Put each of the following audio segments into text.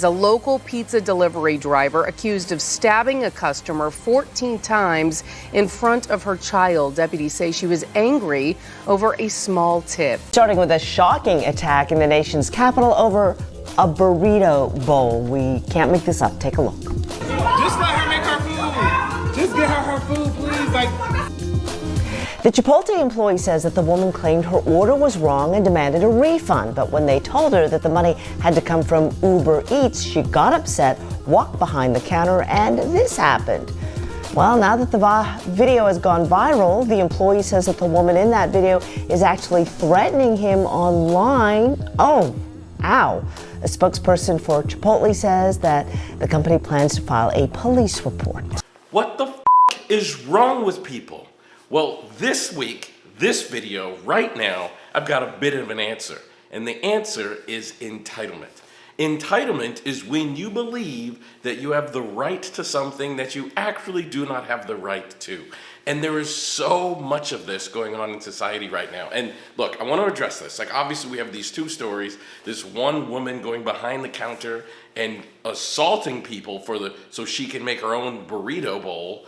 A local pizza delivery driver accused of stabbing a customer 14 times in front of her child. Deputies say she was angry over a small tip. Starting with a shocking attack in the nation's capital over a burrito bowl. We can't make this up. Take a look. Just let her make her food. Just get her food, please. The Chipotle employee says that the woman claimed her order was wrong and demanded a refund. But when they told her that the money had to come from Uber Eats, she got upset, walked behind the counter, and this happened. Well, now that the video has gone viral, the employee says that the woman in that video is actually threatening him online. Oh, ow. A spokesperson for Chipotle says that the company plans to file a police report. What the is wrong with people? Well, this week, this video, right now, I've got a bit of an answer. And the answer is entitlement. Entitlement is when you believe that you have the right to something that you actually do not have the right to. And there is so much of this going on in society right now. And look, I want to address this. Like, obviously we have these two stories. This one woman going behind the counter and assaulting people so she can make her own burrito bowl.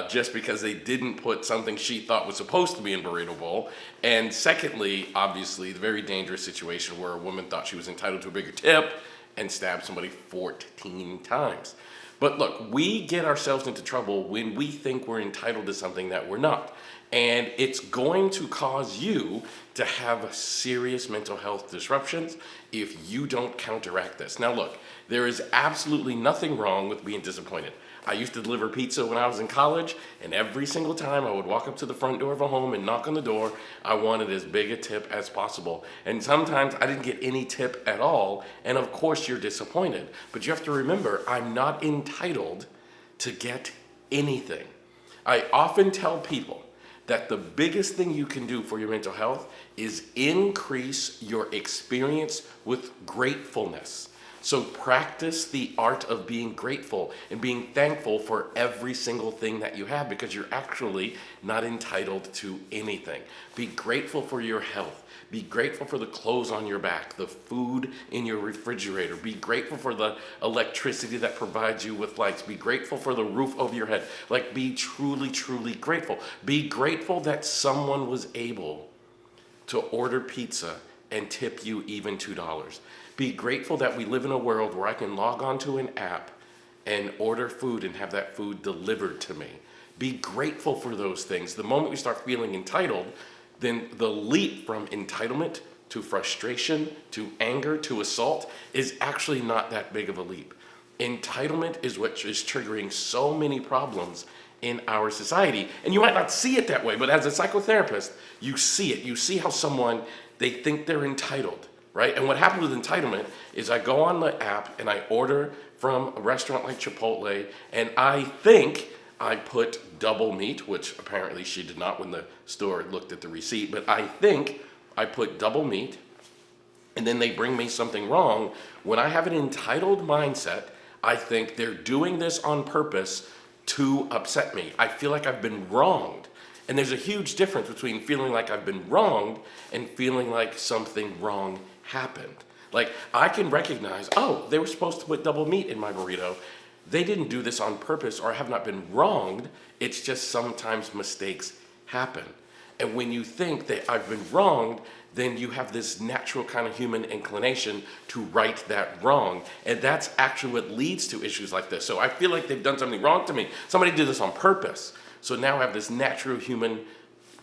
Just because they didn't put something she thought was supposed to be in burrito bowl. And secondly, obviously, the very dangerous situation where a woman thought she was entitled to a bigger tip and stabbed somebody 14 times. But look, we get ourselves into trouble when we think we're entitled to something that we're not. And it's going to cause you to have serious mental health disruptions if you don't counteract this. Now look, there is absolutely nothing wrong with being disappointed. I used to deliver pizza when I was in college, and every single time I would walk up to the front door of a home and knock on the door, I wanted as big a tip as possible. And sometimes I didn't get any tip at all, and of course you're disappointed. But you have to remember, I'm not entitled to get anything. I often tell people that the biggest thing you can do for your mental health is increase your experience with gratefulness. So practice the art of being grateful and being thankful for every single thing that you have, because you're actually not entitled to anything. Be grateful for your health. Be grateful for the clothes on your back, the food in your refrigerator. Be grateful for the electricity that provides you with lights. Be grateful for the roof over your head. Like, be truly, truly grateful. Be grateful that someone was able to order pizza and tip you even $2. Be grateful that we live in a world where I can log onto an app and order food and have that food delivered to me. Be grateful for those things. The moment we start feeling entitled, then the leap from entitlement to frustration to anger to assault is actually not that big of a leap. Entitlement is what is triggering so many problems in our society. And you might not see it that way, but as a psychotherapist, you see it. You see how someone, they think they're entitled, right? And what happens with entitlement is I go on the app and I order from a restaurant like Chipotle, and I think I put double meat, which apparently she did not when the store looked at the receipt, but I think I put double meat, and then they bring me something wrong. When I have an entitled mindset, I think they're doing this on purpose to upset me. I feel like I've been wronged. And there's a huge difference between feeling like I've been wronged and feeling like something wrong happened. Like, I can recognize, oh, they were supposed to put double meat in my burrito. They didn't do this on purpose, or I have not been wronged. It's just sometimes mistakes happen. And when you think that I've been wronged, then you have this natural kind of human inclination to right that wrong. And that's actually what leads to issues like this. So I feel like they've done something wrong to me. Somebody did this on purpose. So now I have this natural human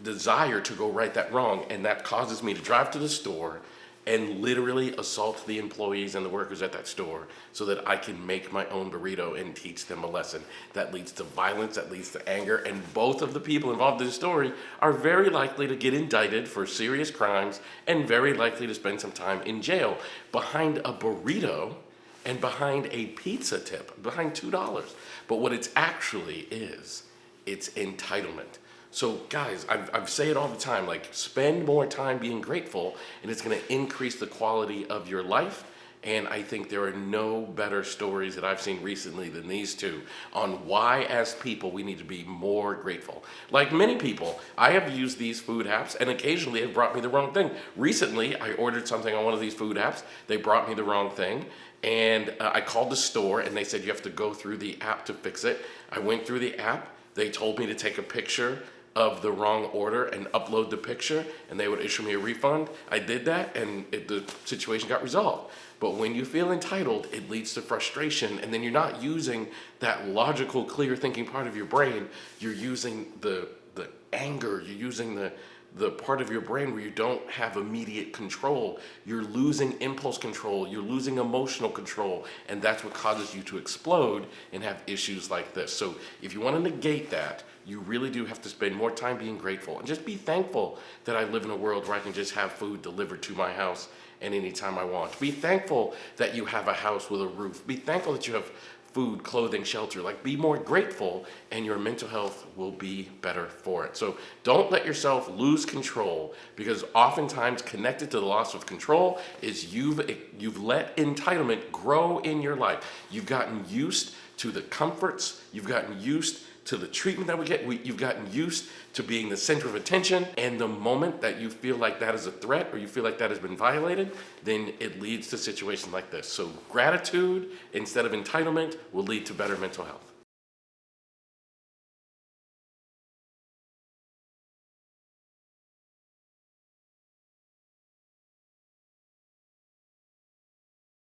desire to go right that wrong. And that causes me to drive to the store and literally assault the employees and the workers at that store so that I can make my own burrito and teach them a lesson. That leads to violence, that leads to anger, and both of the people involved in the story are very likely to get indicted for serious crimes and very likely to spend some time in jail behind a burrito and behind a pizza tip, behind $2. But what it's actually is, it's entitlement. So guys, I say it all the time, like, spend more time being grateful and it's gonna increase the quality of your life. And I think there are no better stories that I've seen recently than these two on why, as people, we need to be more grateful. Like many people, I have used these food apps and occasionally have brought me the wrong thing. Recently, I ordered something on one of these food apps. They brought me the wrong thing. And I called the store and they said you have to go through the app to fix it. I went through the app. They told me to take a picture of the wrong order and upload the picture and they would issue me a refund. I did that and the situation got resolved. But when you feel entitled, it leads to frustration, and then you're not using that logical, clear thinking part of your brain. You're using the anger, you're using the part of your brain where you don't have immediate control. You're losing impulse control, you're losing emotional control, and that's what causes you to explode and have issues like this. So if you want to negate that, you really do have to spend more time being grateful and just be thankful that I live in a world where I can just have food delivered to my house and anytime I want. Be thankful that you have a house with a roof. Be thankful that you have food, clothing, shelter. Like, be more grateful and your mental health will be better for it. So don't let yourself lose control, because oftentimes connected to the loss of control is you've let entitlement grow in your life. You've gotten used to the comforts. You've gotten used to the treatment that we get. You've gotten used to being the center of attention, and the moment that you feel like that is a threat or you feel like that has been violated, then it leads to situations like this. So gratitude instead of entitlement will lead to better mental health.